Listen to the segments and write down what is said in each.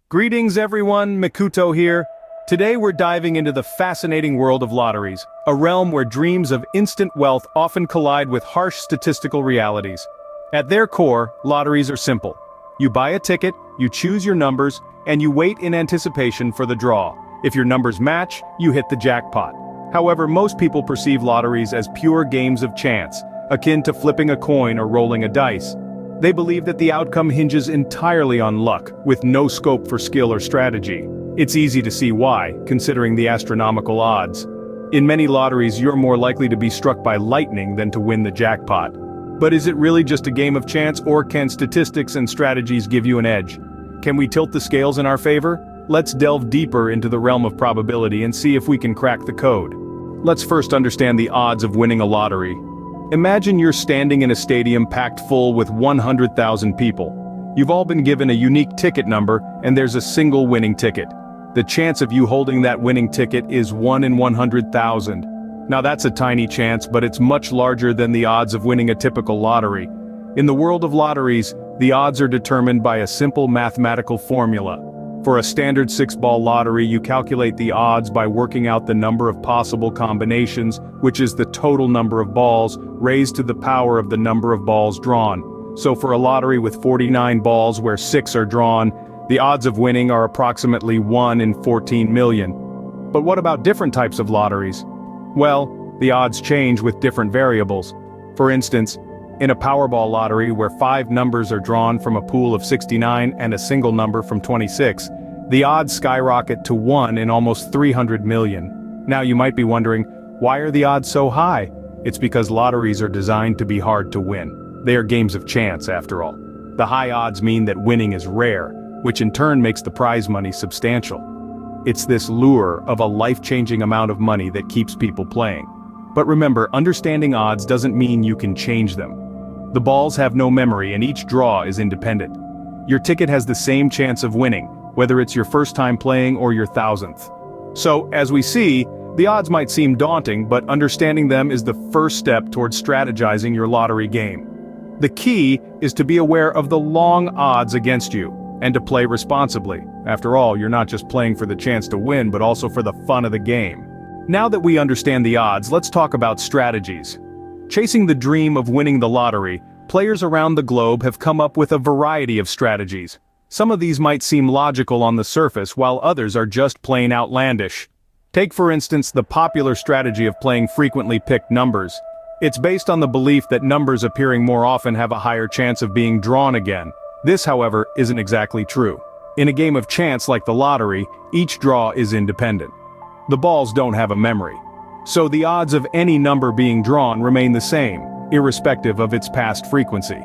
Greetings everyone, Mikuto here. Today we're diving into the fascinating world of lotteries, a realm where dreams of instant wealth often collide with harsh statistical realities. At their core, lotteries are simple. You buy a ticket, you choose your numbers, and you wait in anticipation for the draw. If your numbers match, you hit the jackpot. However, most people perceive lotteries as pure games of chance, akin to flipping a coin or rolling a dice. They believe that the outcome hinges entirely on luck, with no scope for skill or strategy. It's easy to see why, considering the astronomical odds. In many lotteries, you're more likely to be struck by lightning than to win the jackpot. But is it really just a game of chance, or can statistics and strategies give you an edge? Can we tilt the scales in our favor? Let's delve deeper into the realm of probability and see if we can crack the code. Let's first understand the odds of winning a lottery. Imagine you're standing in a stadium packed full with 100,000 people. You've all been given a unique ticket number, and there's a single winning ticket. The chance of you holding that winning ticket is 1 in 100,000. Now that's a tiny chance, but it's much larger than the odds of winning a typical lottery. In the world of lotteries, the odds are determined by a simple mathematical formula. For a standard 6-ball lottery, you calculate the odds by working out the number of possible combinations, which is the total number of balls, raised to the power of the number of balls drawn. So for a lottery with 49 balls where 6 are drawn, the odds of winning are approximately 1 in 14 million. But what about different types of lotteries? Well, the odds change with different variables. For instance, in a Powerball lottery where 5 numbers are drawn from a pool of 69 and a single number from 26, the odds skyrocket to 1 in almost 300 million. Now you might be wondering, why are the odds so high? It's because lotteries are designed to be hard to win. They are games of chance, after all. The high odds mean that winning is rare, which in turn makes the prize money substantial. It's this lure of a life-changing amount of money that keeps people playing. But remember, understanding odds doesn't mean you can change them. The balls have no memory and each draw is independent. Your ticket has the same chance of winning, whether it's your first time playing or your 1,000th. So, as we see, the odds might seem daunting, but understanding them is the first step towards strategizing your lottery game. The key is to be aware of the long odds against you, and to play responsibly. After all, you're not just playing for the chance to win, but also for the fun of the game. Now that we understand the odds, let's talk about strategies. Chasing the dream of winning the lottery, players around the globe have come up with a variety of strategies. Some of these might seem logical on the surface, while others are just plain outlandish. Take for instance the popular strategy of playing frequently picked numbers. It's based on the belief that numbers appearing more often have a higher chance of being drawn again. This, however, isn't exactly true. In a game of chance like the lottery, each draw is independent. The balls don't have a memory. So the odds of any number being drawn remain the same, irrespective of its past frequency.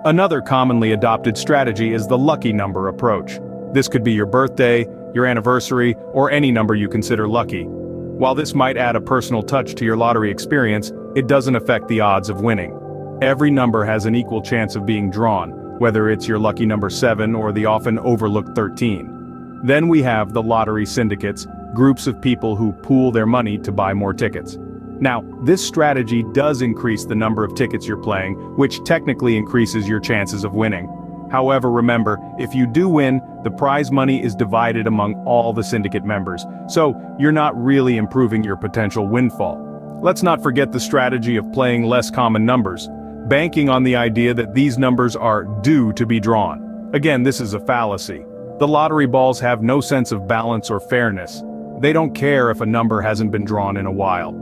Another commonly adopted strategy is the lucky number approach. This could be your birthday, your anniversary, or any number you consider lucky. While this might add a personal touch to your lottery experience, it doesn't affect the odds of winning. Every number has an equal chance of being drawn, whether it's your lucky number 7 or the often overlooked 13. Then we have the lottery syndicates, groups of people who pool their money to buy more tickets. Now, this strategy does increase the number of tickets you're playing, which technically increases your chances of winning. However, remember, if you do win, the prize money is divided among all the syndicate members, so you're not really improving your potential windfall. Let's not forget the strategy of playing less common numbers, banking on the idea that these numbers are due to be drawn. Again, this is a fallacy. The lottery balls have no sense of balance or fairness. They don't care if a number hasn't been drawn in a while.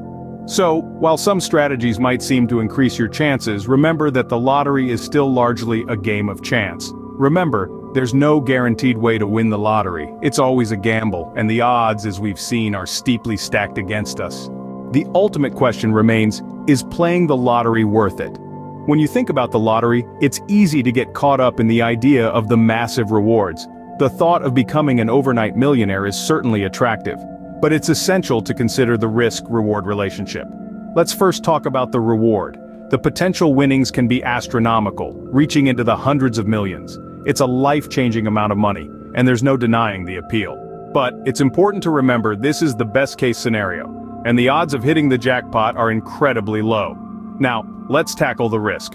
So, while some strategies might seem to increase your chances, remember that the lottery is still largely a game of chance. Remember, there's no guaranteed way to win the lottery. It's always a gamble, and the odds, as we've seen, are steeply stacked against us. The ultimate question remains, is playing the lottery worth it? When you think about the lottery, it's easy to get caught up in the idea of the massive rewards. The thought of becoming an overnight millionaire is certainly attractive, but it's essential to consider the risk-reward relationship. Let's first talk about the reward. The potential winnings can be astronomical, reaching into the hundreds of millions. It's a life-changing amount of money, and there's no denying the appeal. But it's important to remember this is the best-case scenario, and the odds of hitting the jackpot are incredibly low. Now, let's tackle the risk.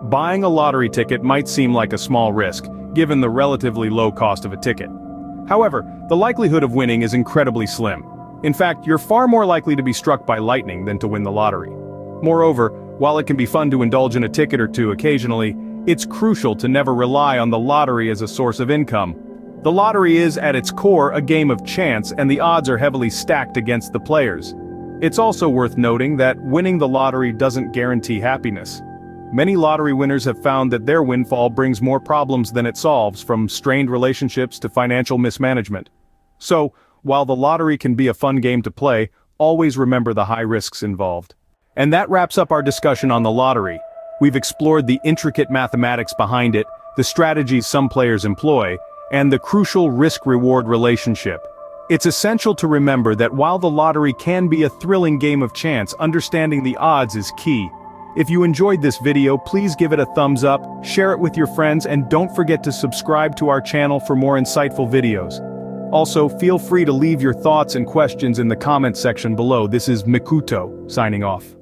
Buying a lottery ticket might seem like a small risk, given the relatively low cost of a ticket. However, the likelihood of winning is incredibly slim. In fact, you're far more likely to be struck by lightning than to win the lottery. Moreover, while it can be fun to indulge in a ticket or two occasionally, it's crucial to never rely on the lottery as a source of income. The lottery is, at its core, a game of chance, and the odds are heavily stacked against the players. It's also worth noting that winning the lottery doesn't guarantee happiness. Many lottery winners have found that their windfall brings more problems than it solves, from strained relationships to financial mismanagement. So, while the lottery can be a fun game to play, always remember the high risks involved. And that wraps up our discussion on the lottery. We've explored the intricate mathematics behind it, the strategies some players employ, and the crucial risk-reward relationship. It's essential to remember that while the lottery can be a thrilling game of chance, understanding the odds is key. If you enjoyed this video, please give it a thumbs up, share it with your friends, and don't forget to subscribe to our channel for more insightful videos. Also, feel free to leave your thoughts and questions in the comment section below. This is Mikuto, signing off.